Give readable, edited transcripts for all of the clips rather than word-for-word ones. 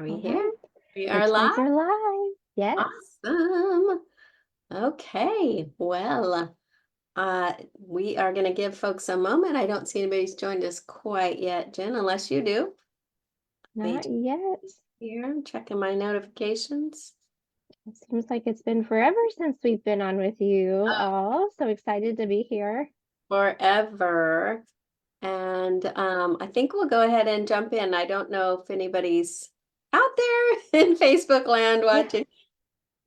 we All here? right. We are Looks like live. we're live. Yes. Awesome. Okay. Well, we are going to give folks a moment. I don't see anybody's joined us quite yet, Jen, unless you do. Me Not yet. here. I'm checking my notifications. It seems like it's been forever since we've been on with you all. So excited to be here. Forever. And I think we'll go ahead and jump in. I don't know if anybody's out there in Facebook land watching,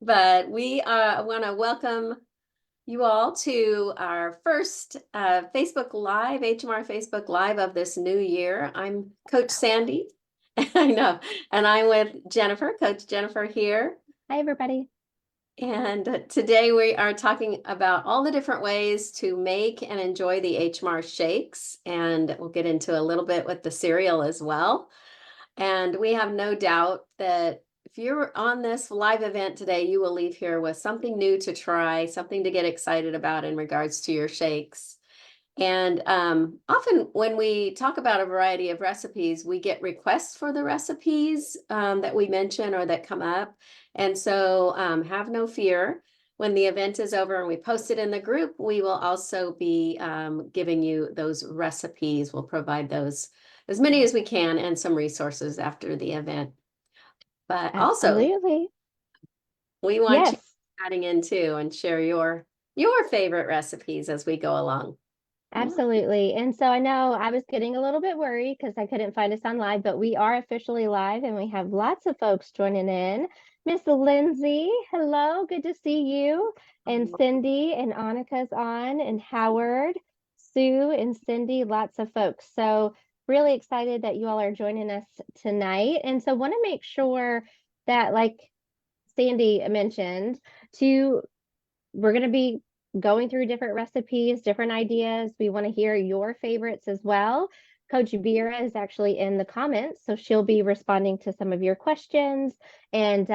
but we want to welcome you all to our first Facebook Live, HMR Facebook Live of this new year. I'm Coach Sandy. I know. And I'm with Jennifer, Coach Jennifer here. Hi, everybody. And today we are talking about all the different ways to make and enjoy the HMR Shakes. And we'll get into a little bit with the cereal as well. And we have no doubt that if you're on this live event today, you will leave here with something new to try, something to get excited about in regards to your shakes. And often when we talk about a variety of recipes, we get requests for the recipes that we mention or that come up. And so have no fear. When the event is over and we post it in the group, we will also be giving you those recipes. We'll provide those, as many as we can, and some resources after the event. But also, Absolutely. we want you Yes. adding in too and share your favorite recipes as we go along. Absolutely. And so I know I was getting a little bit worried because I couldn't find us on live, but we are officially live and we have lots of folks joining in. Miss Lindsay, hello, good to see you. And Cindy and Annika's on, and Howard, Sue and Cindy, lots of folks. So really excited that you all are joining us tonight. And so want to make sure that, like Sandy mentioned, we're going to be going through different recipes, different ideas. We want to hear your favorites as well. Coach Vera is actually in the comments, so she'll be responding to some of your questions. And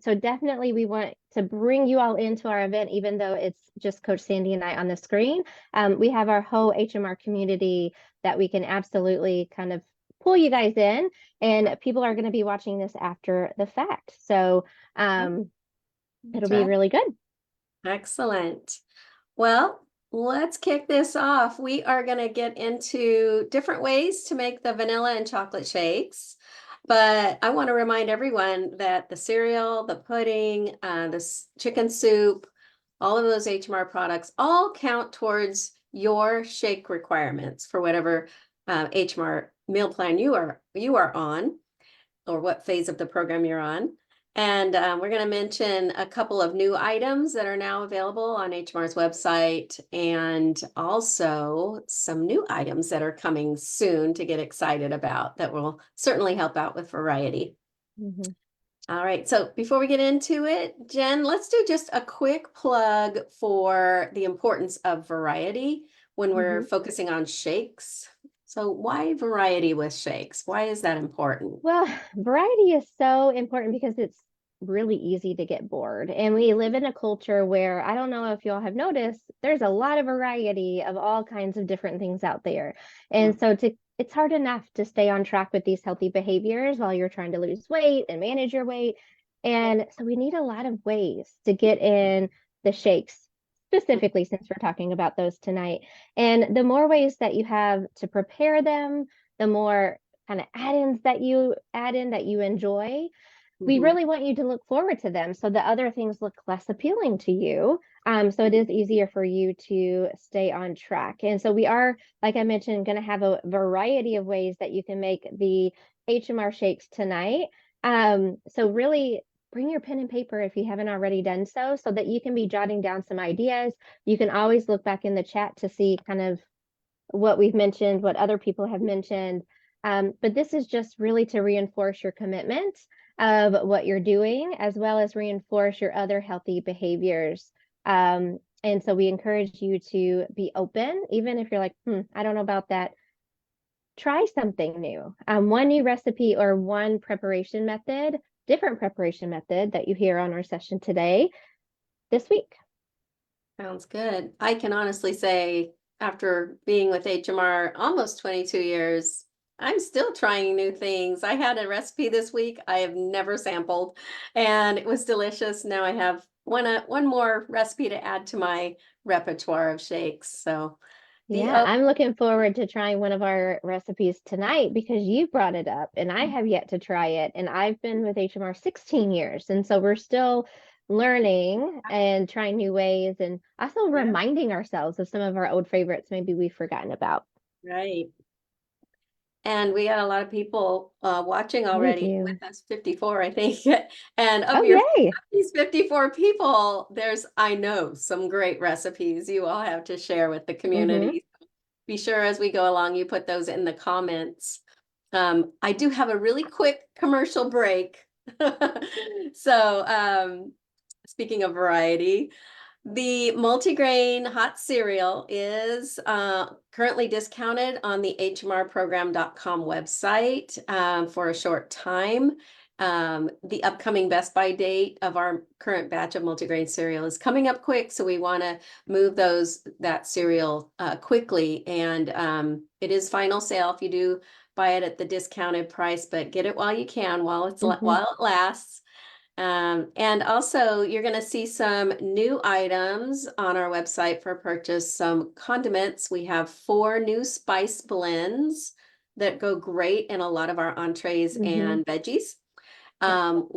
so definitely we want to bring you all into our event, even though it's just Coach Sandy and I on the screen. We have our whole HMR community that we can absolutely kind of pull you guys in, and people are going to be watching this after the fact. So it'll be really good. Excellent. Well, let's kick this off. We are going to get into different ways to make the vanilla and chocolate shakes. But I want to remind everyone that the cereal, the pudding, the chicken soup, all of those HMR products all count towards your shake requirements for whatever HMR meal plan you are on, or what phase of the program you're on. And we're going to mention a couple of new items that are now available on HMR's website, and also some new items that are coming soon to get excited about that will certainly help out with variety. Mm-hmm. All right, so before we get into it, Jen, let's do just a quick plug for the importance of variety when we're focusing on shakes. So why variety with shakes? Why is that important? Well, variety is so important because it's really easy to get bored. And we live in a culture where, I don't know if y'all have noticed, there's a lot of variety of all kinds of different things out there. And so it's hard enough to stay on track with these healthy behaviors while you're trying to lose weight and manage your weight. And so we need a lot of ways to get in the shakes, specifically since we're talking about those tonight. And the more ways that you have to prepare them, the more kind of add-ins that you add in that you enjoy, we really want you to look forward to them so the other things look less appealing to you. So it is easier for you to stay on track. And so we are, like I mentioned, going to have a variety of ways that you can make the HMR shakes tonight. So really bring your pen and paper if you haven't already done so that you can be jotting down some ideas. You can always look back in the chat to see kind of what we've mentioned, what other people have mentioned. But this is just really to reinforce your commitment of what you're doing, as well as reinforce your other healthy behaviors. And so we encourage you to be open, even if you're like, I don't know about that. Try something new. One new recipe or one preparation method, different preparation method that you hear on our session today, this week. Sounds good. I can honestly say, after being with HMR almost 22 years, I'm still trying new things. I had a recipe this week I have never sampled, and it was delicious. Now I have one more recipe to add to my repertoire of shakes. So the Yeah, I'm looking forward to trying one of our recipes tonight because you brought it up and I have yet to try it. And I've been with HMR 16 years. And so we're still learning and trying new ways and also yeah, reminding ourselves of some of our old favorites maybe we've forgotten about. right. And we got a lot of people watching We already with do. us, 54, I think. And of Oh, your yay. these 54 people, there's, I know, some great recipes you all have to share with the Mm-hmm. community. Be sure as we go along, you put those in the comments. I do have a really quick commercial break. So, speaking of variety, the multigrain hot cereal is currently discounted on the hmrprogram.com website for a short time. The upcoming Best By date of our current batch of multigrain cereal is coming up quick, so we want to move that cereal quickly. And it is final sale if you do buy it at the discounted price, but get it while you can, Mm-hmm. while it lasts. And also, you're going to see some new items on our website for purchase, some condiments. We have 4 new spice blends that go great in a lot of our entrees Mm-hmm. and veggies. Yep.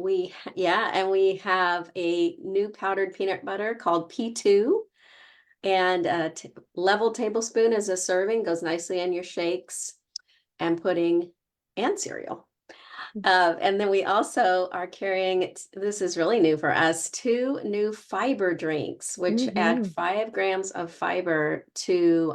Yeah, and we have a new powdered peanut butter called P2, and a level tablespoon as a serving goes nicely in your shakes and pudding and cereal. And then we also are carrying, this is really new for us, 2 new fiber drinks, which add Mm-hmm. 5 grams of fiber to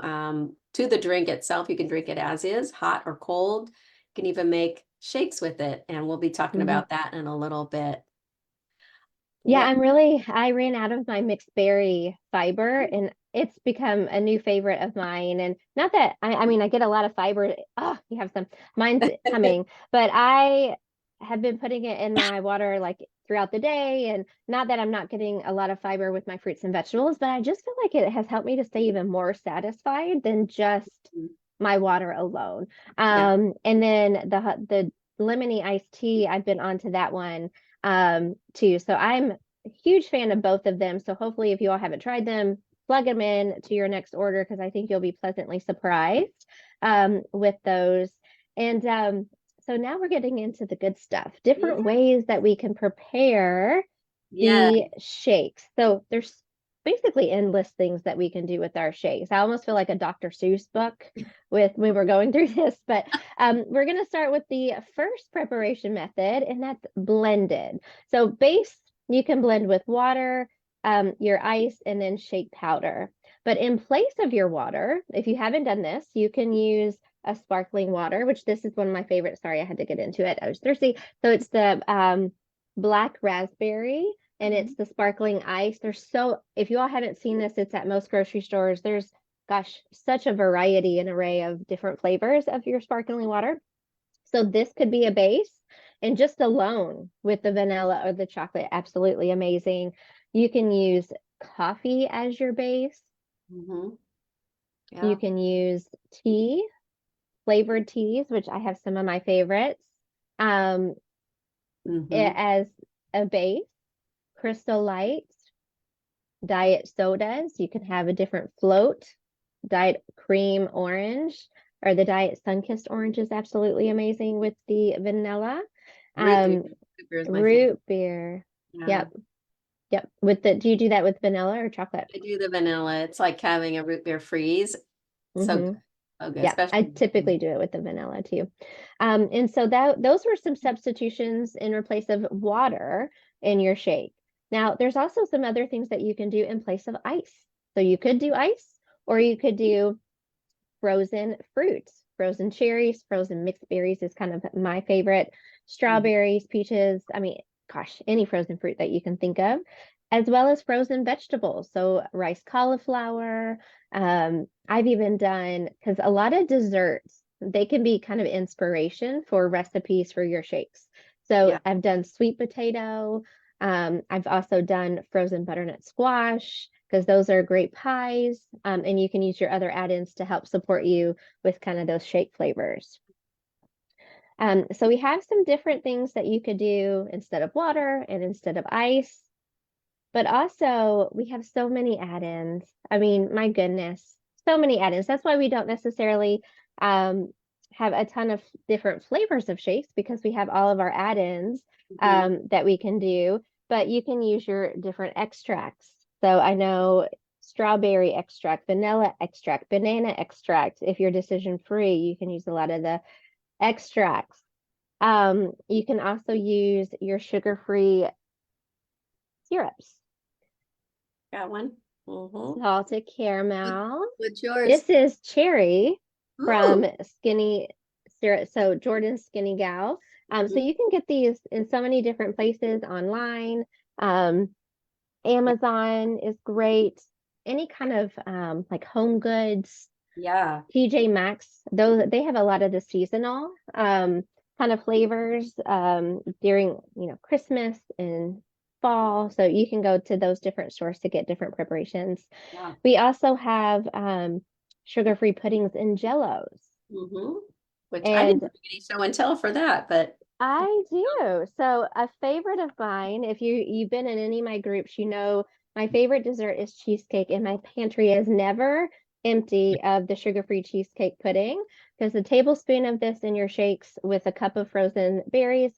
the drink itself. You can drink it as is, hot or cold. You can even make shakes with it, and we'll be talking Mm-hmm. about that in a little bit. Yeah, What? I ran out of my mixed berry fiber and it's become a new favorite of mine. And not that I mean, I get a lot of fiber. Oh, you have some, mine's coming, but I have been putting it in my water like throughout the day. And not that I'm not getting a lot of fiber with my fruits and vegetables, but I just feel like it has helped me to stay even more satisfied than just my water alone. Yeah. And then the lemony iced tea, I've been onto that one too. So I'm a huge fan of both of them. So hopefully if you all haven't tried them, plug them in to your next order because I think you'll be pleasantly surprised with those. And so now we're getting into the good stuff, different Yeah. ways that we can prepare Yeah. the shakes. So there's basically endless things that we can do with our shakes. I almost feel like a Dr. Seuss book with when we're going through this, but we're going to start with the first preparation method, and that's blended. So base, you can blend with water, your ice, and then shake powder. But in place of your water, if you haven't done this, you can use a sparkling water, which this is one of my favorites. Sorry, I had to get into it. I was thirsty. So it's the black raspberry and it's the sparkling ice. If you all haven't seen this, it's at most grocery stores. There's, gosh, such a variety and array of different flavors of your sparkling water. So this could be a base and just alone with the vanilla or the chocolate, absolutely amazing. You can use coffee as your base. Hmm. You Yeah. can use tea, flavored teas, which I have some of my favorites, um, Hmm. as a base. Crystal Lights, diet sodas. You can have a different float. Diet cream orange or the diet sun-kissed orange is absolutely amazing with the vanilla. Root beer. Um, Root beer is my favorite. root beer. Yeah. Yep, yep. Do you do that with vanilla or chocolate? I do the vanilla. It's like having a root beer freeze. So good. Mm-hmm. So good, Yeah, I especially. typically do it with the vanilla too. And so those were some substitutions in replace of water in your shake. Now, there's also some other things that you can do in place of ice. So you could do ice, or you could do frozen fruits, frozen cherries, frozen mixed berries is kind of my favorite. Mhm. Strawberries, peaches, I mean, gosh, any frozen fruit that you can think of, as well as frozen vegetables. So rice cauliflower. I've even done, because a lot of desserts, they can be kind of inspiration for recipes for your shakes. So Yeah. I've done sweet potato. I've also done frozen butternut squash because those are great pies. And you can use your other add-ins to help support you with kind of those shake flavors. So we have some different things that you could do instead of water and instead of ice. But also, we have so many add-ins. I mean, my goodness, so many add-ins. That's why we don't necessarily have a ton of different flavors of shakes, because we have all of our add-ins Mhm. that we can do. But you can use your different extracts. So I know strawberry extract, vanilla extract, banana extract. If you're decision free, you can use a lot of the extracts. You can also use your sugar-free syrups. Got one. Mm-hmm. Salted caramel. What's yours? This is cherry Ooh. from Skinny Syrup. So Jordan's Skinny Gal. So Mhm. you can get these in so many different places online. Um, Amazon is great. Any kind of like Home Goods, Yeah. TJ Maxx, though they have a lot of the seasonal kind of flavors during, Christmas and fall. So you can go to those different stores to get different preparations. Yeah. We also have sugar-free puddings and jellos. Mm-hmm. Which I didn't And have any show and tell for that, but I do. So a favorite of mine, if you've been in any of my groups, my favorite dessert is cheesecake, and my pantry is never empty of the sugar-free cheesecake pudding, because a tablespoon of this in your shakes with a cup of frozen berries,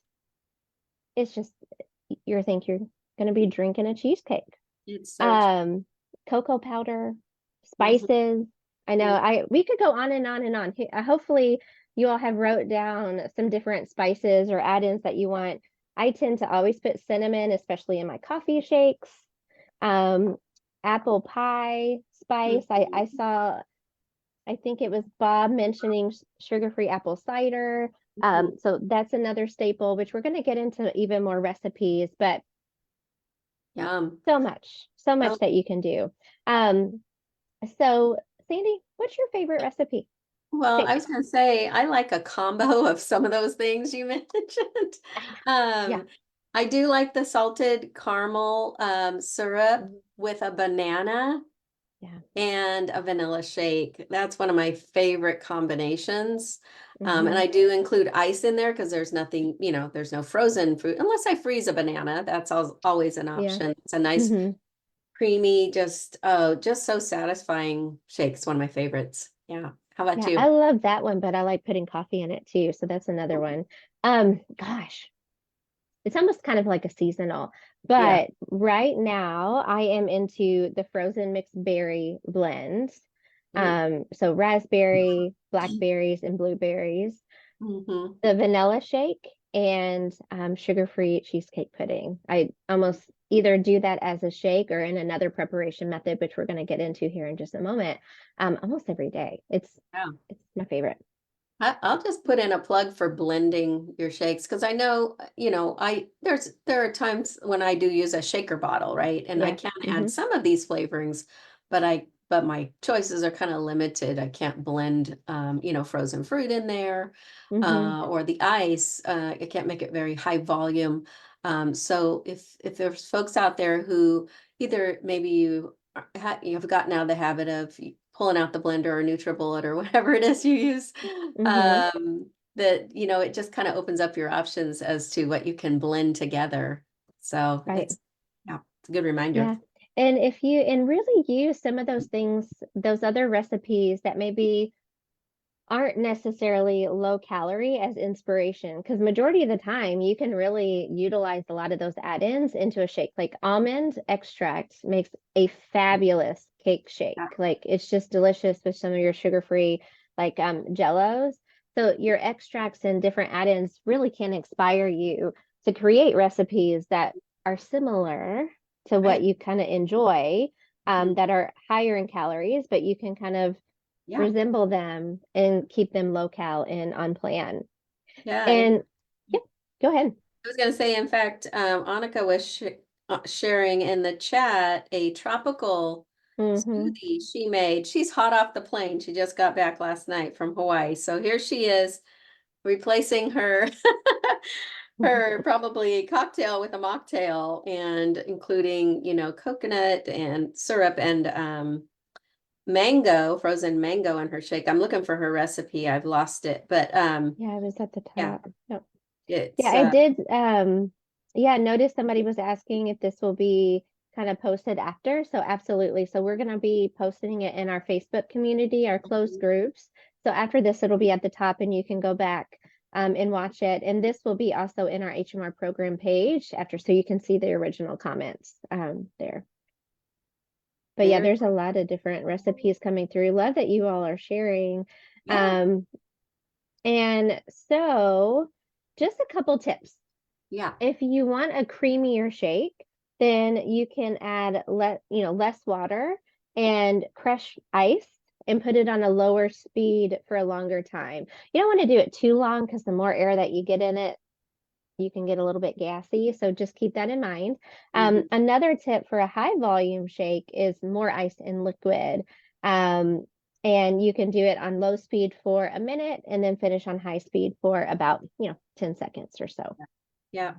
it's just you think you're gonna be drinking a cheesecake. it's so true. Um, Cocoa powder, Mhm. spices. I know we could go on and on and on. Hopefully you all have wrote down some different spices or add-ins that you want. I tend to always put cinnamon, especially in my coffee shakes. Um, Apple pie spice. I Mhm. saw, I think it was Bob mentioning sugar-free apple cider. Mhm. So that's another staple, which we're going to get into even more recipes, but Yum. so Oh, much that you can do. Um, so Sandy, what's your favorite recipe? well, I Shake. was going to say I like a combo of some of those things you mentioned. Yeah. Um, I do like the salted caramel syrup Mhm. with a banana Yeah. and a vanilla shake. That's one of my favorite combinations. And Hmm. I do include ice in there because there's nothing, there's no frozen fruit unless I freeze a banana. That's always an Yeah. option. It's a nice, Hmm. creamy, just so satisfying shake. It's one of my favorites. Yeah. How about Yeah, I you? love that one, but I like putting coffee in it too. So that's another one. Gosh, it's almost kind of like a seasonal, Yeah. but right now I am into the frozen mixed berry blends. Ooh. So raspberry, blackberries, and blueberries, Mm-hmm. the vanilla shake, and sugar-free cheesecake pudding. I almost either do that as a shake or in another preparation method, which we're going to get into here in just a moment. Almost every day. It's my favorite. I'll just put in a plug for blending your shakes because I know, there are times when I do use a shaker bottle, right? And I Yeah. can add Mm-hmm. some of these flavorings, but my choices are kind of limited. I can't blend, frozen fruit in there, Mm-hmm. or the ice. I can't make it very high volume. So if there's folks out there who either maybe you've gotten out of the habit of pulling out the blender or NutriBullet or whatever it is you use, Mm-hmm. that it just kind of opens up your options as to what you can blend together. So Right. it's a good reminder. Yeah. And if you and really use some of those things, those other recipes that maybe aren't necessarily low calorie as inspiration, because majority of the time you can really utilize a lot of those add-ins into a shake. Like almond extract makes a fabulous cake shake. Yeah. Like it's just delicious with some of your sugar-free like jellos. So your extracts and different add-ins really can inspire you to create recipes that are similar to what Right. you kind of enjoy, Mhm. that are higher in calories, but you can kind of Yeah. resemble them and keep them low-cal and on plan. Yeah. And yeah, go ahead. I was going to say, in fact, Annika was sharing in the chat a tropical Hmm. smoothie she made. She's hot off the plane. She just got back last night from Hawaii. So here she is replacing her her probably cocktail with a mocktail and including, coconut and syrup and frozen mango in her shake. I'm looking for her recipe. I've lost it, but Yeah, it was at the yeah, top. Yep. Yeah, it's I did yeah, notice somebody was asking if this will be kind of posted after. So absolutely. So we're gonna be posting it in our Facebook community, our closed groups. So after this, it'll be at the top and you can go back and watch it. And this will be also in our HMR program page after, so you can see the original comments there. But yeah, very there's a lot of different recipes coming through. Love that you all are sharing. yeah, Um, and so just a couple tips. yeah. If you want a creamier shake, then you can add less water and crush ice and put it on a lower speed for a longer time. You don't want to do it too long because the more air that you get in it, you can get a little bit gassy. So just keep that in mind. Mhm. Another tip for a high volume shake is more ice and liquid. Um, and you can do it on low speed for a minute and then finish on high speed for about, 10 seconds or so. Yeah,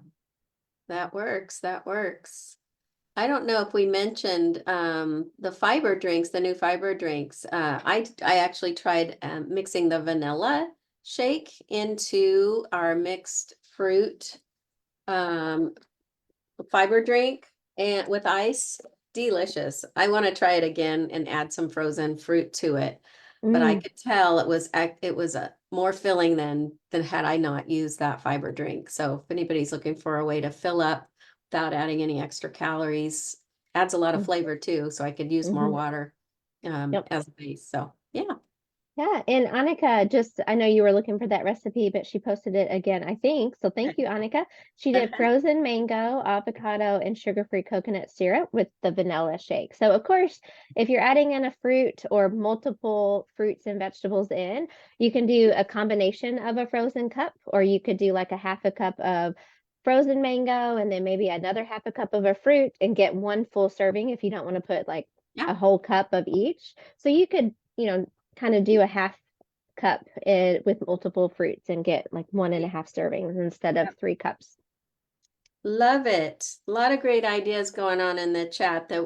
that works. That works. I don't know if we mentioned the fiber drinks, the new fiber drinks. I actually tried mixing the vanilla shake into our mixed fruit um, fiber drink and with ice. Delicious. I want to try it again and add some frozen fruit to it. But I Mm, could tell it was a more filling than had I not used that fiber drink. So if anybody's looking for a way to fill up without adding any extra calories, adds a lot of mm, flavor too. So I could use more mhm. water Yep. as a base. So yeah. Yeah, and Annika, I know you were looking for that recipe, but she posted it again, I think. So thank you, Annika. She did frozen mango, avocado, and sugar-free coconut syrup with the vanilla shake. So of course, if you're adding in a fruit or multiple fruits and vegetables in, you can do a combination of a frozen cup, or you could do like a half a cup of frozen mango and then maybe another half a cup of a fruit and get one full serving if you don't want to put like Yeah. a whole cup of each. So you could, kind of do a half cup with multiple fruits and get like 1.5 servings instead of 3 cups. Love it. A lot of great ideas going on in the chat that,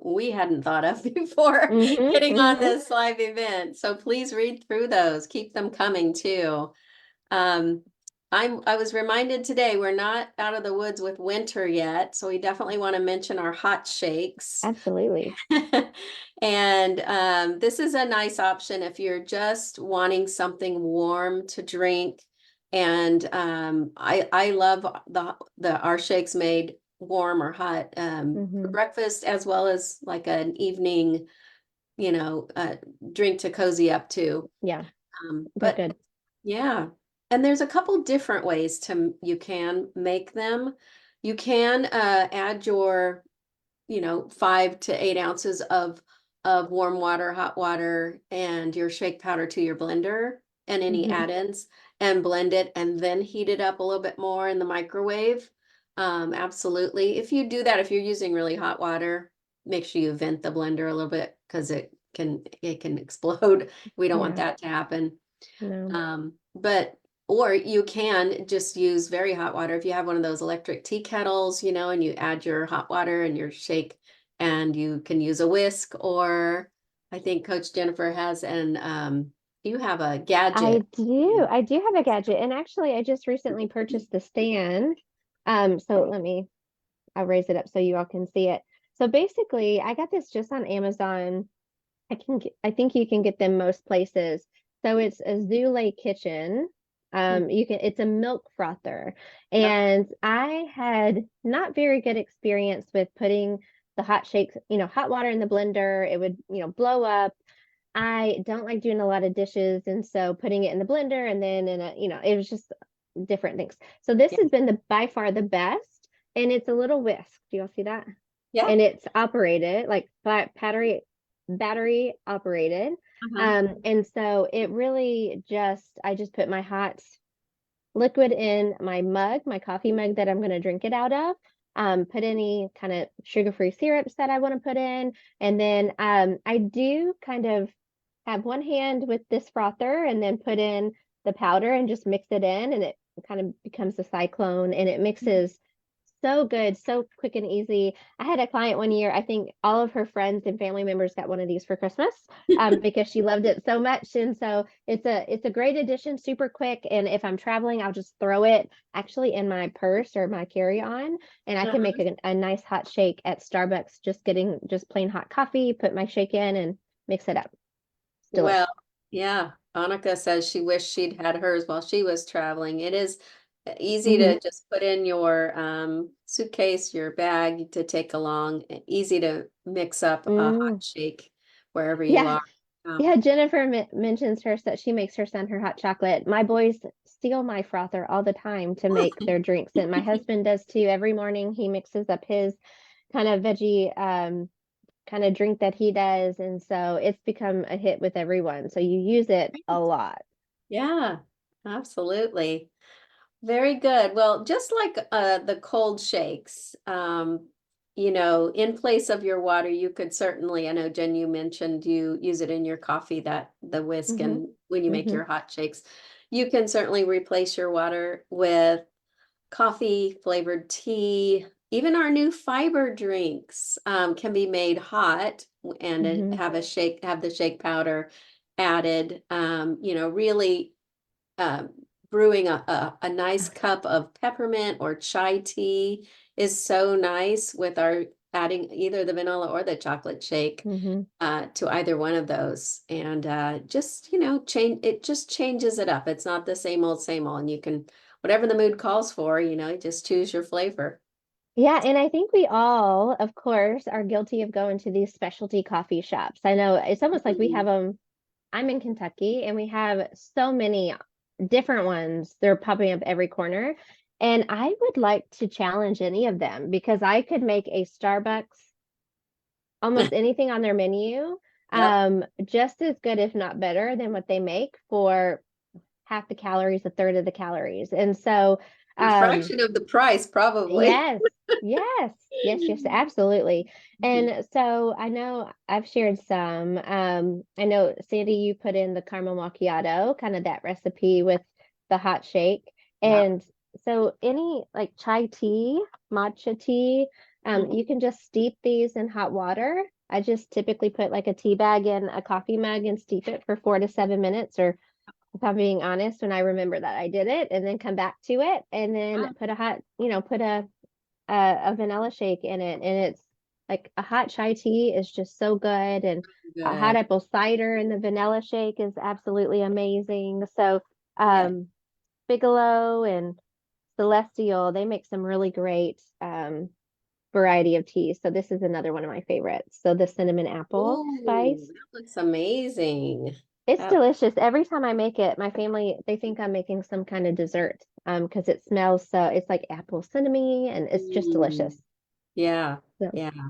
we hadn't thought of before Mm-hmm, getting on mm-hmm. this live event. So please read through those. Keep them coming too. Um, I was reminded today we're not out of the woods with winter yet, so we definitely want to mention our hot shakes. Absolutely. And this is a nice option if you're just wanting something warm to drink. And I love the our shakes made warm or hot for Mm-hmm. breakfast as well as like an evening, drink to cozy up to. Yeah, they're But good. yeah, and there's a couple different ways you can make them. You can add your 5 to 8 ounces of warm water, hot water, and your shake powder to your blender and any Mm-hmm. add-ins and blend it and then heat it up a little bit more in the microwave. Absolutely. If you do that, if you're using really hot water, make sure you vent the blender a little bit because it can explode. We don't want Yeah, that to happen. no. But or you can just use very hot water if you have one of those electric tea kettles, and you add your hot water and your shake, and you can use a whisk, or I think Coach Jennifer has an you have a gadget. I do have a gadget, and actually I just recently purchased the stand. So I'll raise it up so you all can see it. So basically I got this just on Amazon. I think you can get them most places. So it's a Zule kitchen. It's a milk frother. Okay. And I had not very good experience with putting the hot shakes, hot water in the blender. It would, blow up. I don't like doing a lot of dishes. And so putting it in the blender and then it was just different things. So this Yeah. has been by far the best. And it's a little whisk. Do y'all see that? Yeah. And it's operated like battery operated. Uh-huh. And so I just put my hot liquid in my mug, my coffee mug that I'm going to drink it out of. Put any kind of sugar-free syrups that I want to put in. And then I do kind of have one hand with this frother and then put in the powder and just mix it in and it kind of becomes a cyclone and it mixes so good, so quick and easy. I had a client one year, I think all of her friends and family members got one of these for Christmas because she loved it so much. And so it's a great addition, super quick. And if I'm traveling, I'll just throw it actually in my purse or my carry-on, and I can make Uh-huh. a nice hot shake at Starbucks, just getting just plain hot coffee, put my shake in and mix it up. It's delish. Well, yeah, Annika says she wished she'd had hers while she was traveling. It is easy Hmm. to just put in your suitcase, your bag to take along, easy to mix up a hot Mm. shake wherever you Yeah. are. Um, Yeah, Jennifer mentions hers that she makes her son her hot chocolate. My boys steal my frother all the time to make their drinks, and my husband does too. Every morning he mixes up his kind of veggie kind of drink that he does, and so it's become a hit with everyone. So you use it a lot. yeah, absolutely. Very good. Well, just like the cold shakes, in place of your water, you could certainly, I know Jen, you mentioned you use it in your coffee, that the whisk, Hmm. and when you make Hmm. your hot shakes, you can certainly replace your water with coffee, flavored tea. Even our new fiber drinks can be made hot and Hmm. have the shake powder added. Really um, brewing a nice cup of peppermint or chai tea is so nice with our adding either the vanilla or the chocolate shake Hmm. to either one of those. And just, it just changes it up. It's not the same old. And you can, whatever the mood calls for, just choose your flavor. Yeah, and I think we all, of course, are guilty of going to these specialty coffee shops. I know it's almost like we have Mhm. them. I'm in Kentucky and we have so many different ones. They're popping up every corner. And I would like to challenge any of them because I could make a Starbucks, almost anything on their menu, Yep. just as good, if not better, than what they make for half the calories, a third of the calories. And so, A um, fraction of the price, probably. yes, yes, yes, yes, absolutely. And so I know I've shared some. I know Sandy, you put in the caramel macchiato, kind of that recipe with the hot shake. Yeah. And so any like chai tea, matcha tea, you Mhm. can just steep these in hot water. I just typically put like a tea bag in a coffee mug and steep it for 4 to 7 minutes, or if I'm being honest, when I remember that I did it, and then come back to it and then Ah, put a hot, put a vanilla shake in it. And it's like a hot chai tea is just so good. And a hot good. apple cider in the vanilla shake is absolutely amazing. So Yeah. um Bigelow and Celestial, they make some really great variety of teas. So this is another one of my favorites. So the cinnamon apple Ooh, spice. that looks amazing. It's That, delicious. Every time I make it, my family, they think I'm making some kind of dessert because it smells so, it's like apple cinnamon and it's just mm, delicious. yeah, So, yeah. yeah.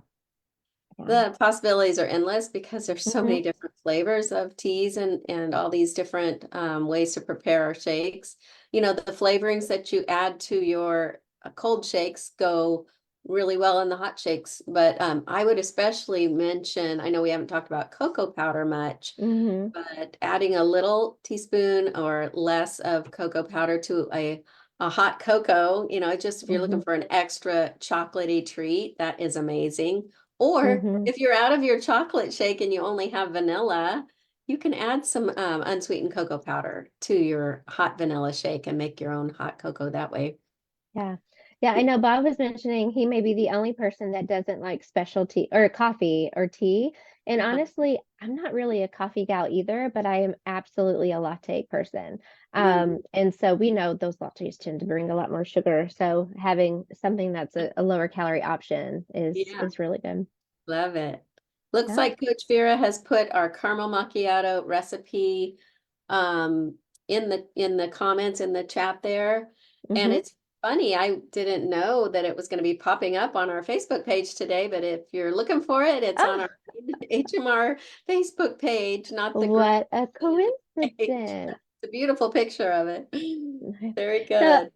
The possibilities are endless because there's so Hmm. many different flavors of teas and all these different ways to prepare our shakes. The flavorings that you add to your cold shakes go really well in the hot shakes. But I would especially mention, I know we haven't talked about cocoa powder much, Hmm. but adding a little teaspoon or less of cocoa powder to a hot cocoa, just if you're Hmm. looking for an extra chocolatey treat, that is amazing. Or Hmm. if you're out of your chocolate shake and you only have vanilla, you can add some unsweetened cocoa powder to your hot vanilla shake and make your own hot cocoa that way. Yeah. Yeah, I know Bob was mentioning he may be the only person that doesn't like specialty or coffee or tea. And Uh-huh. honestly, I'm not really a coffee gal either, but I am absolutely a latte person. Mm, And so we know those lattes tend to bring a lot more sugar. So having something that's a lower calorie option is yeah. is really good. Love it. Looks Yeah. like Coach Vera has put our caramel macchiato recipe um in the comments in the chat there. And Hmm. it's funny, I didn't know that it was going to be popping up on our Facebook page today, but if you're looking for it, it's on Oh, our HMR Facebook page, not the group what a page. coincidence. It's a beautiful picture of it. Very So good.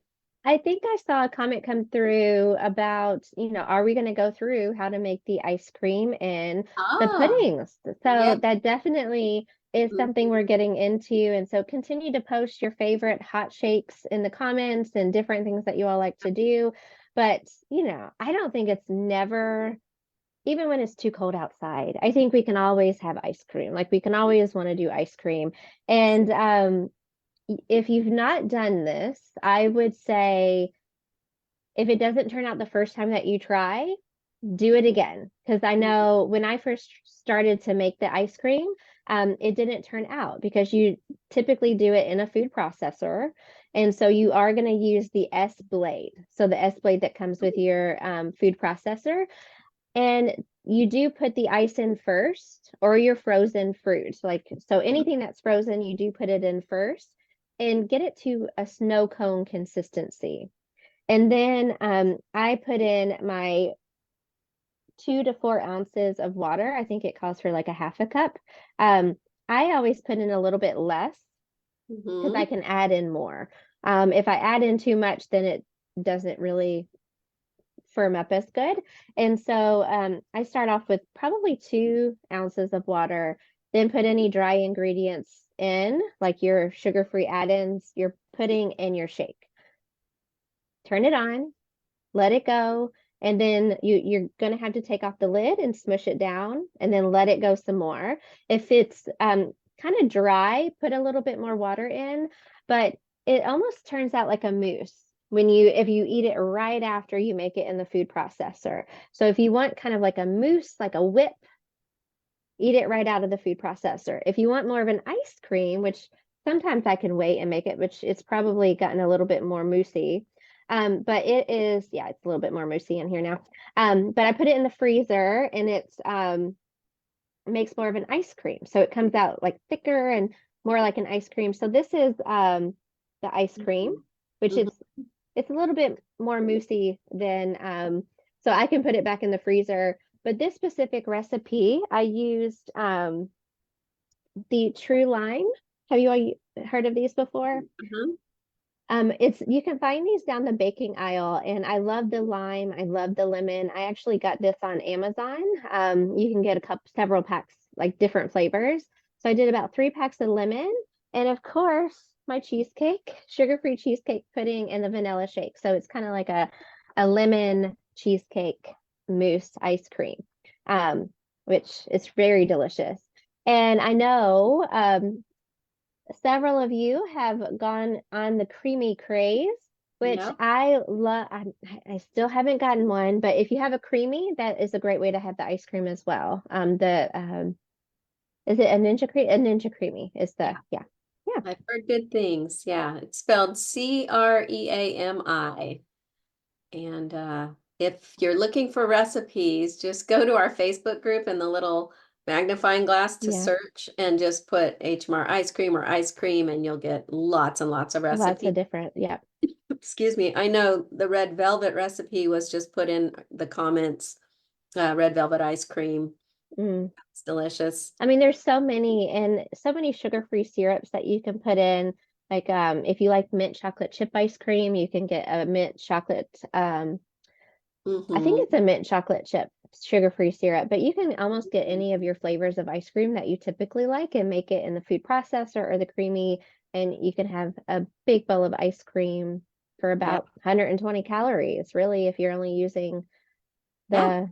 I think I saw a comment come through about, are we going to go through how to make the ice cream and the Ah, puddings? yeah. So that definitely is something we're getting into. And so continue to post your favorite hot shakes in the comments and different things that you all like to do. But, I don't think it's never, even when it's too cold outside, I think we can always have ice cream. Like we can always want to do ice cream. And if you've not done this, I would say if it doesn't turn out the first time that you try, do it again. Because I know when I first started to make the ice cream, it didn't turn out because you typically do it in a food processor. And so you are going to use the S blade. So the S blade that comes with your food processor. And you do put the ice in first or your frozen fruit. So anything that's frozen, you do put it in first and get it to a snow cone consistency. And then I put in my 2 to 4 ounces of water. I think it calls for like a half a cup. I always put in a little bit less because I can add in more. If I add in too much, then it doesn't really firm up as good. And so I start off with probably 2 ounces of water, then put any dry ingredients in, like your sugar-free add-ins, your pudding, and your shake. Turn it on, let it go, and then you're gonna have to take off the lid and smush it down and then let it go some more. If it's kind of dry, put a little bit more water in, but it almost turns out like a mousse if you eat it right after you make it in the food processor. So if you want kind of like a mousse, like a whip, eat it right out of the food processor. If you want more of an ice cream, which sometimes I can wait and make it, which it's probably gotten a little bit more moussey. But it is, yeah, it's a little bit more moussey in here now. But I put it in the freezer and it's makes more of an ice cream. So it comes out like thicker and more like an ice cream. So this is the ice cream, which it's a little bit more moussey than so I can put it back in the freezer. But this specific recipe, I used the True Lime. Have you all heard of these before? You can find these down the baking aisle, and I love the lime. I love the lemon. I actually got this on Amazon. You can get several packs, like different flavors. So I did about 3 packs of lemon, and of course my cheesecake, sugar-free cheesecake pudding, and the vanilla shake. So it's kind of like a lemon cheesecake mousse ice cream, which is very delicious. And I know several of you have gone on the creamy craze, which Yep. I love. I still haven't gotten one, but if you have a creamy, that is a great way to have the ice cream as well. Is it a Ninja Creamy? A Ninja Creamy is the yeah. I've heard good things. Yeah, it's spelled Creami. And if you're looking for recipes, just go to our Facebook group and the little magnifying glass to Yeah, search and just put HMR ice cream or ice cream, and you'll get lots and lots of lots recipes. of different. Yeah. Excuse me. I know the red velvet recipe was just put in the comments. Red velvet ice cream. Mm. It's delicious. I mean, there's so many and so many sugar-free syrups that you can put in. Like if you like mint chocolate chip ice cream, you can get a mint chocolate I think it's a mint chocolate chip sugar-free syrup, but you can almost get any of your flavors of ice cream that you typically like and make it in the food processor or the creamy, and you can have a big bowl of ice cream for about 120 calories, really, if you're only using the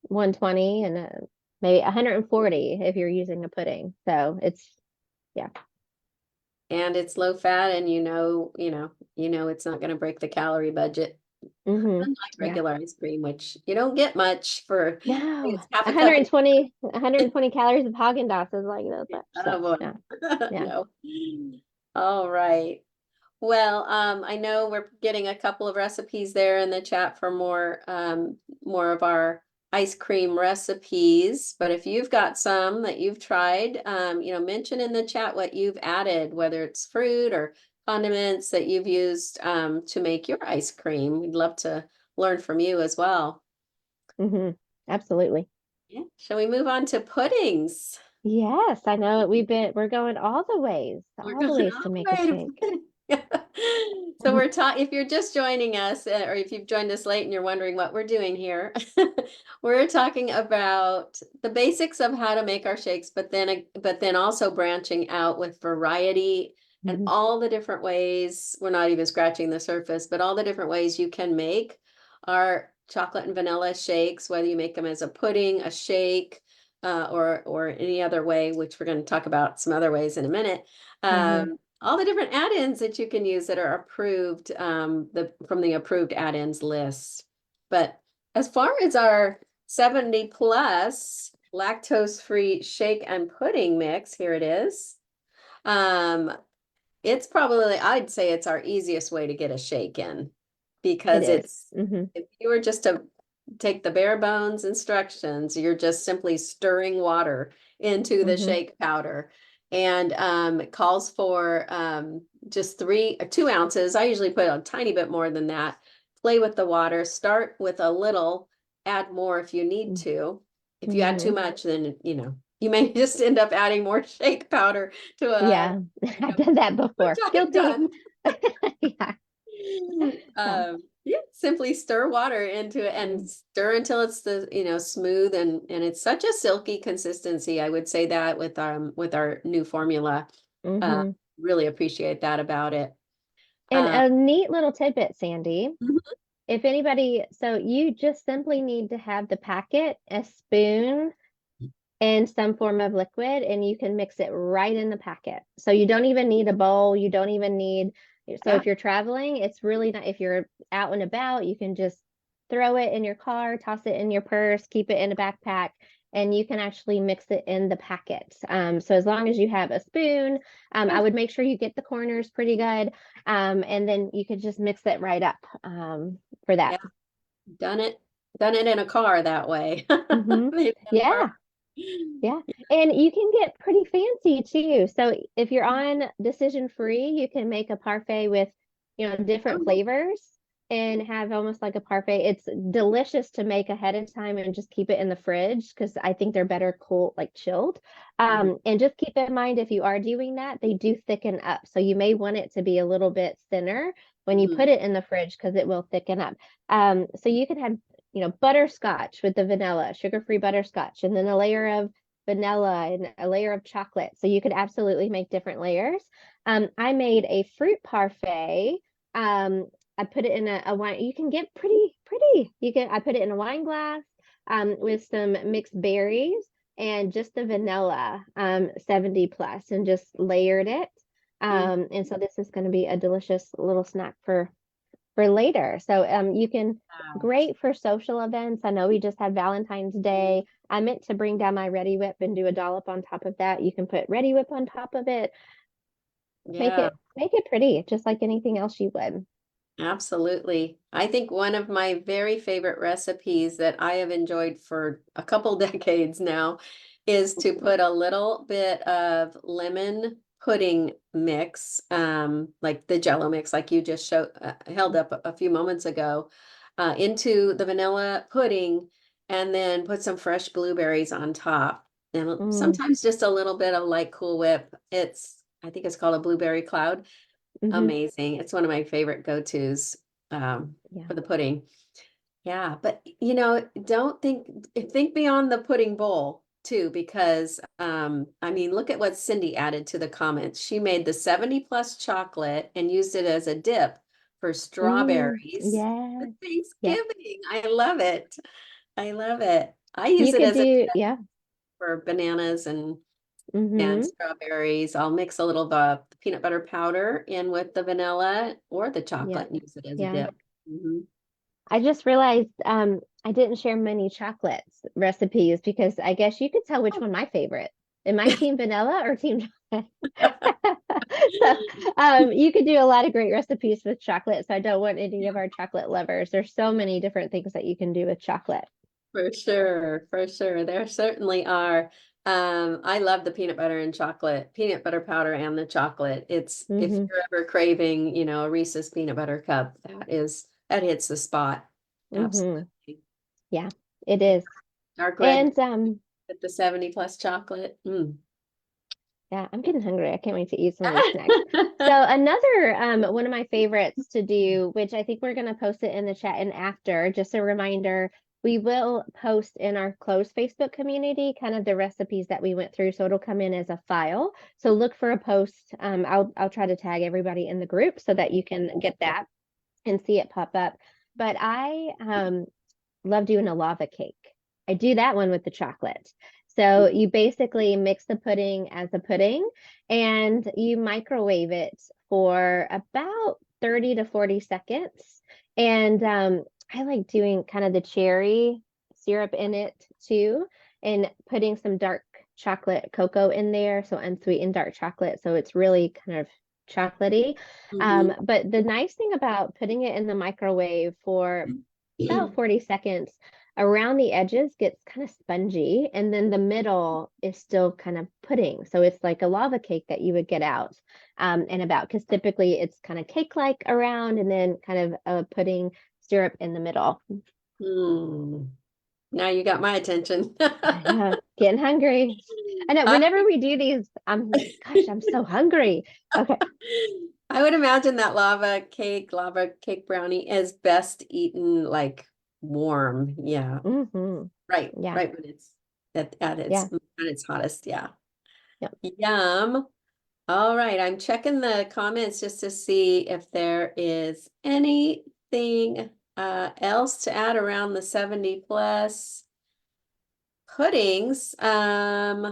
120 and maybe 140 if you're using a pudding. So yeah. And it's low fat, and it's not going to break the calorie budget. Mm-hmm. Unlike Yeah. regular ice cream, which you don't get much for. No, It's half a cup. 120 calories of Haagen-Dazs is like that much. Oh So boy. yeah. Yeah. No. All right. Well, I know we're getting a couple of recipes there in the chat for more of our ice cream recipes. But if you've got some that you've tried, mention in the chat what you've added, whether it's fruit or condiments that you've used to make your ice cream. We'd love to learn from you as well. Mm-hmm. Absolutely. Yeah. Shall we move on to puddings? Yes, I know we're going We're all the going ways all to make the a way to shake. pudding. So if you're just joining us, or if you've joined us late and you're wondering what we're doing here, we're talking about the basics of how to make our shakes, but then also branching out with variety and Mhm. all the different ways. We're not even scratching the surface, but all the different ways you can make our chocolate and vanilla shakes, whether you make them as a pudding, a shake, or any other way, which we're going to talk about some other ways in a minute. Mm-hmm. All the different add-ins that you can use that are approved, from the approved add-ins list. But as far as our 70 plus lactose-free shake and pudding mix, here it is. Um, it's probably, I'd say it's our easiest way to get a shake in, It because is. it's, Mm-hmm. if you were just to take the bare bones instructions, you're just simply stirring water into the Mm-hmm. shake powder. And it calls for just 2 ounces. I usually put a tiny bit more than that. Play with the water, start with a little, add more if you need to. If you add too Mm-hmm. much, then you may just end up adding more shake powder to Yeah, I've done that before. which I've Guilty. done. Yeah. Yeah. Yeah, simply stir water into it and Mm. stir until it's smooth, and it's such a silky consistency. I would say that with our new formula. Uh, Mm-hmm. really appreciate that about it. And Uh, a neat little tidbit, Sandy. mhm. If anybody, so you just simply need to have the packet, a spoon, and some form of liquid, and you can mix it right in the packet. So you don't even need a bowl. You don't even need, so Yeah, if you're traveling, it's really not, if you're out and about, you can just throw it in your car, toss it in your purse, keep it in a backpack, and you can actually mix it in the packet. So as long as you have a spoon, I would make sure you get the corners pretty good. And then you could just mix it right up for that. yeah, done it, done it in a car that way. Hmm. Made it in a car. Yeah. Yeah. And you can get pretty fancy too. So if you're on decision free, you can make a parfait with, different Oh, flavors and have almost like a parfait. It's delicious to make ahead of time and just keep it in the fridge because I think they're better cool, like chilled. mhm, And just keep in mind if you are doing that, they do thicken up. So you may want it to be a little bit thinner when you mhm. put it in the fridge because it will thicken up. So you can have butterscotch with the vanilla, sugar-free butterscotch, and then a layer of vanilla and a layer of chocolate. So you could absolutely make different layers. I made a fruit parfait. I put it in a wine. You can get pretty. I put it in a wine glass with some mixed berries and just the vanilla 70 plus and just layered it. Mm. And so this is going to be a delicious little snack for later. So you can Wow. great for social events. I know we just had Valentine's Day. I meant to bring down my Ready Whip and do a dollop on top of that. You can put Ready Whip on top of it. Make Yeah. it pretty, just like anything else you would. Absolutely. I think one of my very favorite recipes that I have enjoyed for a couple decades now is to put a little bit of lemon pudding mix, like the Jello mix, like you just held up a few moments ago, into the vanilla pudding, and then put some fresh blueberries on top. And Mm, sometimes just a little bit of light Cool Whip. I think it's called a blueberry cloud. hmm. Amazing. It's one of my favorite go-tos Yeah. for the pudding. Yeah, but don't think beyond the pudding bowl too, because I mean, look at what Cindy added to the comments. She made the 70 plus chocolate and used it as a dip for Mm, strawberries for yes. Yep. Thanksgiving. I love it. I love it. I use You it could as a do, dip yeah. for bananas and Mm-hmm. strawberries. I'll mix a little of the peanut butter powder in with the vanilla or the Yeah. chocolate and use it as a Yeah. dip. Hmm. I just realized I didn't share many chocolates recipes because I guess you could tell which one my favorite. Am I team vanilla or team chocolate? So you could do a lot of great recipes with chocolate. So I don't want any of our chocolate lovers. There's so many different things that you can do with chocolate. For sure, for sure. There certainly are. I love the peanut butter powder and the chocolate. It's if Hmm. you're ever craving, a Reese's peanut butter cup, that hits the spot. Hmm. Absolutely. Yeah, it is. Dark red And with the 70 plus chocolate. Mm. yeah, I'm getting hungry. I can't wait to eat some of these snacks. So another one of my favorites to do, which I think we're going to post it in the chat and after, just a reminder, we will post in our closed Facebook community kind of the recipes that we went through. So it'll come in as a file. So look for a post. I'll try to tag everybody in the group so that you can get that and see it pop up. but I love doing a lava cake. I do that one with the chocolate. So you basically mix the pudding as a pudding and you microwave it for about 30 to 40 seconds. And I like doing kind of the cherry syrup in it too, and putting some dark chocolate cocoa in there. So unsweetened dark chocolate. So it's really kind of chocolatey. Mhm. But the nice thing about putting it in the microwave for about 40 seconds, around the edges gets kind of spongy, and then the middle is still kind of pudding. So it's like a lava cake that you would get out and about, because typically it's kind of cake-like around and then kind of a pudding syrup in the middle. Hmm. Now you got my attention. I know, getting hungry. I know I, whenever we do these, I'm so hungry. Okay. I would imagine that lava cake brownie is best eaten like warm. Yeah. Hmm. Right. Yeah. Right when it's at Yeah. its hottest. Yeah. Yeah. Yum. All right. I'm checking the comments just to see if there is anything else to add around the 70 plus puddings. Yeah.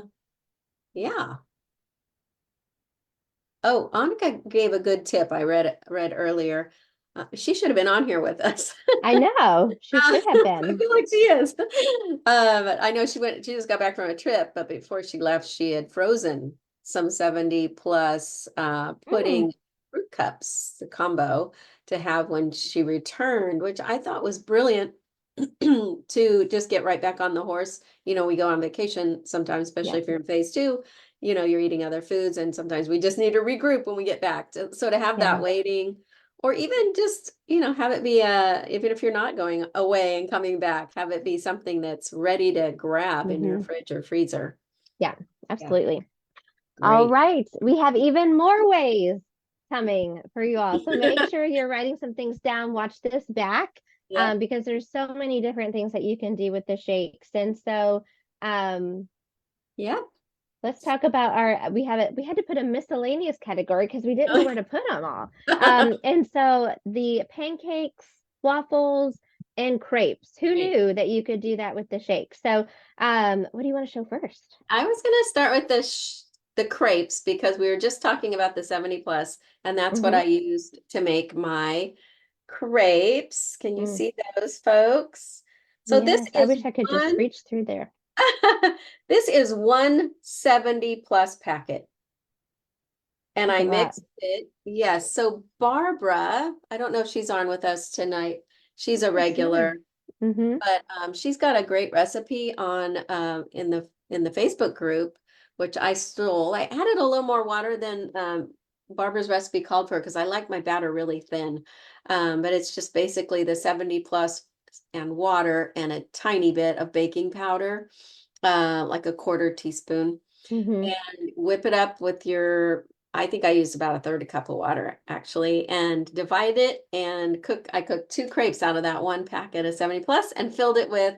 Oh, Annika gave a good tip I read earlier. She should have been on here with us. I know. She should have I been. feel like she is. But I know she just got back from a trip, but before she left, she had frozen some 70 plus Mm, pudding fruit cups, the combo to have when she returned, which I thought was brilliant to just get right back on the horse. You know, we go on vacation sometimes, yeah. especially if you're in phase two, you know, you're eating other foods, and sometimes we just need to regroup when we get back. So to have that Yeah. waiting, or even just, you know, have it be even if you're not going away and coming back, have it be something that's ready to grab in your Hmm. fridge or freezer. Yeah. Yeah, Absolutely. All great. right. We have even more ways coming for you all. So make sure you're writing some things down. Watch this back Yep. because there's so many different things that you can do with the shakes. And so um, Yep. let's talk about we had to put a miscellaneous category because we didn't know where to put them all. And so the pancakes, waffles, and crepes. Who Great. knew that you could do that with the shake? So what do you want to show first? I was going to start with the crepes because we were just talking about the 70 plus, and that's what I Mm-hmm. used to make my crepes. Can you Mm. see those, folks? So this Yes, I is wish I could just one reach through there. this is 170 plus packet. And That's a I lot. mixed it. Yes. So Barbara, I don't know if she's on with us tonight. She's a I don't see her. regular, Mm-hmm. but she's got a great recipe on in the Facebook group, which I stole. I added a little more water than Barbara's recipe called for because I like my batter really thin. But it's just basically the 70 plus and water and a tiny bit of baking powder, like a quarter teaspoon, Mm-hmm. and whip it up with your, I think I used about a third a cup of water actually, and divide it and I cooked two crepes out of that one packet of 70 plus and filled it with,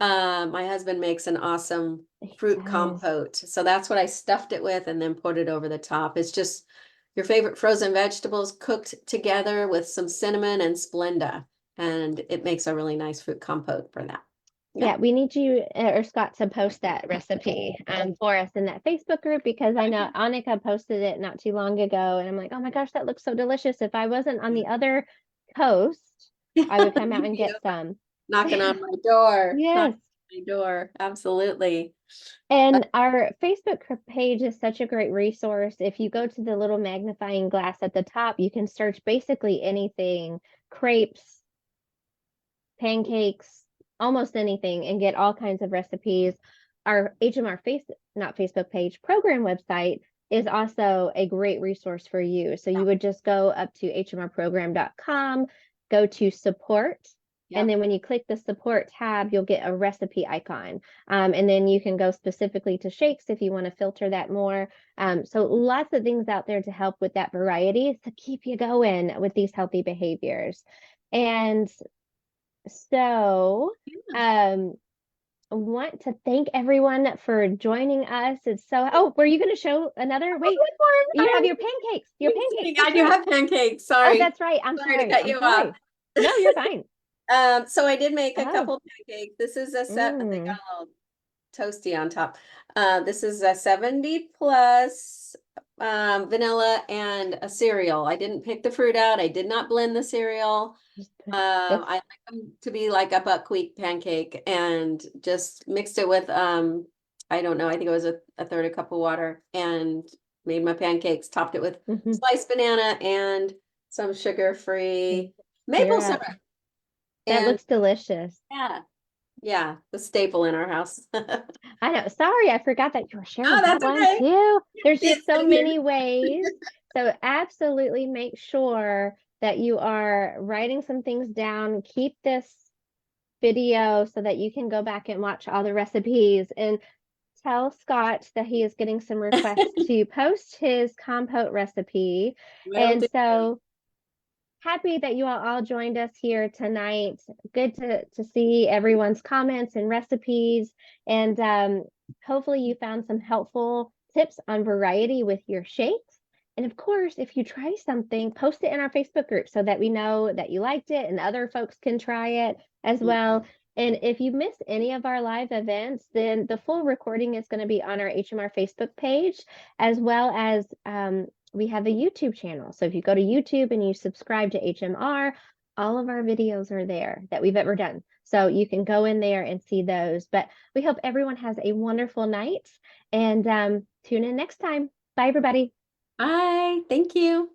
my husband makes an awesome He fruit does. compote. So that's what I stuffed it with and then put it over the top. It's just your favorite frozen vegetables cooked together with some cinnamon and Splenda. And it makes a really nice fruit compote for that. Yeah. Yeah, we need you or Scott to post that recipe for us in that Facebook group because I know Annika posted it not too long ago, and I'm like, oh my gosh, that looks so delicious. If I wasn't on the other coast, I would come out You'd and be get some. knocking on my door, Yes. knocking on my door. Absolutely. And our Facebook page is such a great resource. If you go to the little magnifying glass at the top, you can search basically anything, crepes, pancakes, almost anything, and get all kinds of recipes. Our HMR not Facebook page, program website is also a great resource for you. So you would just go up to hmrprogram.com, go to support, and Yep. then when you click the support tab, you'll get a recipe icon. And then you can go specifically to shakes if you want to filter that more. So lots of things out there to help with that variety to keep you going with these healthy behaviors. And so, um, I want to thank everyone for joining us. It's so, oh, were you going to show another? Wait, One more. you have your pancakes. Your I'm pancakes. kidding. I Let's do hear it. have pancakes. Oh, Sorry. that's right. I'm Sorry to sorry. cut I'm you off. sorry. No, you're fine. So I did make a Oh, couple pancakes. This is a set, but they got mm, a little toasty on top. This is a 70 plus vanilla and a cereal. I didn't pick the fruit out. I did not blend the cereal. that's I like them to be like a buckwheat pancake and just mixed it with I don't know, I think it was a third a cup of water and made my pancakes, topped it with mhm, sliced banana and some sugar-free maple syrup. syrup. That And looks delicious. yeah, yeah, the staple in our house. I know. Sorry, I forgot that you were sharing Oh, that that's one okay. too. There's See it just so sitting here. many ways. So absolutely make sure that you are writing some things down. Keep this video so that you can go back and watch all the recipes and tell Scott that he is getting some requests to post his compote recipe. Will And do. so happy that you all joined us here tonight. Good to see everyone's comments and recipes. And hopefully you found some helpful tips on variety with your shakes. And of course, if you try something, post it in our Facebook group so that we know that you liked it and other folks can try it as well. And if you missed any of our live events, then the full recording is going to be on our HMR Facebook page, as well as we have a YouTube channel. So if you go to YouTube and you subscribe to HMR, all of our videos are there that we've ever done. So you can go in there and see those. But we hope everyone has a wonderful night and tune in next time. Bye, everybody. Bye. Thank you.